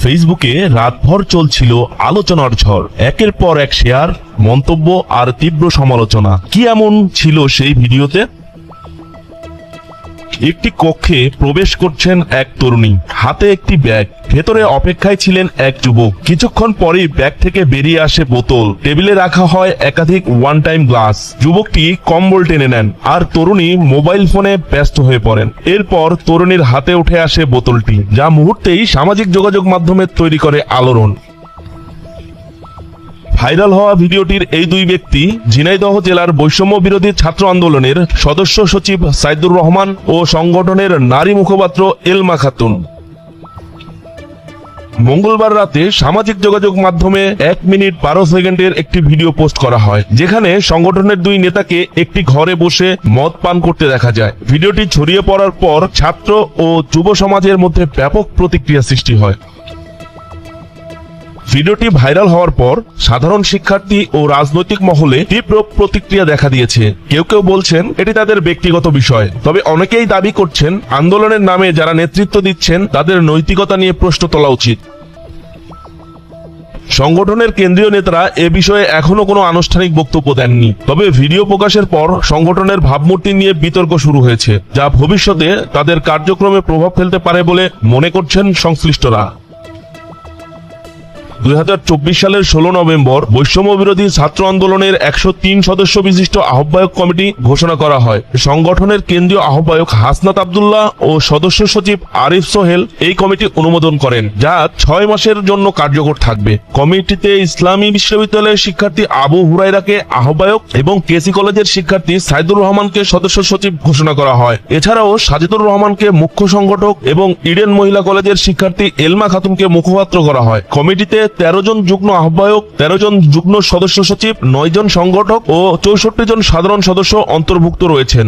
ফেসবুকে রাতভর চলছিল আলোচনার ঝড়, একের পর এক শেয়ার, মন্তব্য আর তীব্র সমালোচনা। কি এমন ছিল সেই ভিডিওতে? একটি কক্ষে প্রবেশ করছেন এক তরুণী, হাতে একটি ব্যাগ, ভেতরে অপেক্ষায় ছিলেন এক যুবক। কিছুক্ষণ পরেই ব্যাগ থেকে বেরিয়ে আসে বোতল, টেবিলে রাখা হয় একাধিক ওয়ান টাইম গ্লাস। যুবকটি কম্বল টেনে নেন আর তরুণী মোবাইল ফোনে ব্যস্ত হয়ে পড়েন। এরপর তরুণীর হাতে উঠে আসে বোতলটি, যা মুহূর্তেই সামাজিক যোগাযোগ মাধ্যমে তৈরি করে আলোড়ন। ভাইরাল হওয়া ভিডিওটির এই দুই ব্যক্তি ঝিনাইদহ জেলার বৈষম্য বিরোধী ছাত্র আন্দোলনের সদস্য সচিব সাইদুর রহমান ও সংগঠনের নারী মুখপাত্র এলমা খাতুন। মঙ্গলবার রাতে সামাজিক যোগাযোগ মাধ্যমে 1 মিনিট 12 সেকেন্ডের একটি ভিডিও পোস্ট করা হয়, যেখানে সংগঠনের দুই নেতাকে একটি ঘরে বসে মদ পান করতে দেখা যায়। ভিডিওটি ছড়িয়ে পড়ার পর ছাত্র ও যুব সমাজের মধ্যে ব্যাপক প্রতিক্রিয়া সৃষ্টি হয়। ভিডিওটি ভাইরাল হওয়ার পর সাধারণ শিক্ষার্থী ও রাজনৈতিক মহলে তীব্র প্রতিক্রিয়া দেখা দিয়েছে। কেউ কেউ বলছেন এটি তাদের ব্যক্তিগত বিষয়, তবে অনেকেই দাবি করছেন আন্দোলনের নামে যারা নেতৃত্ব দিচ্ছেন তাদের নৈতিকতা নিয়ে প্রশ্ন তোলা উচিত। সংগঠনের কেন্দ্রীয় নেতারা এ বিষয়ে এখনো কোনো আনুষ্ঠানিক বক্তব্য দেননি, তবে ভিডিও প্রকাশের পর সংগঠনের ভাবমূর্তি নিয়ে বিতর্ক শুরু হয়েছে, যা ভবিষ্যতে তাদের কার্যক্রমে প্রভাব ফেলতে পারে বলে মনে করছেন সংশ্লিষ্টরা। 2024 সালের 16 নভেম্বর বৈষম্য বিরোধী ছাত্র আন্দোলনের 103 সদস্য বিশিষ্ট আহ্বায়ক কমিটি ঘোষণা করা হয়। সংগঠনের কেন্দ্রীয় আহ্বায়ক হাসনাত আব্দুল্লাহ ও সদস্য সচিব আরিফ সোহেল এই কমিটি অনুমোদন করেন, যা 6 মাসের জন্য কার্যকর থাকবে। কমিটিতে ইসলামী বিশ্ববিদ্যালয়ের শিক্ষার্থী আবু হুরাইরাকে আহ্বায়ক এবং কেসি কলেজের শিক্ষার্থী সাইদুর রহমানকে সদস্য সচিব ঘোষণা করা হয়। এছাড়াও সাজিদুর রহমানকে মুখ্য সংগঠক এবং ইডেন মহিলা কলেজের শিক্ষার্থী এলমা খাতুনকে মুখপাত্র করা হয়। কমিটিতে 13 জন যুগ্ম আহ্বায়ক, 13 জন যুগ্ম সদস্য সচিব, 9 জন সংগঠক ও 64 জন সাধারণ সদস্য অন্তর্ভুক্ত রয়েছেন।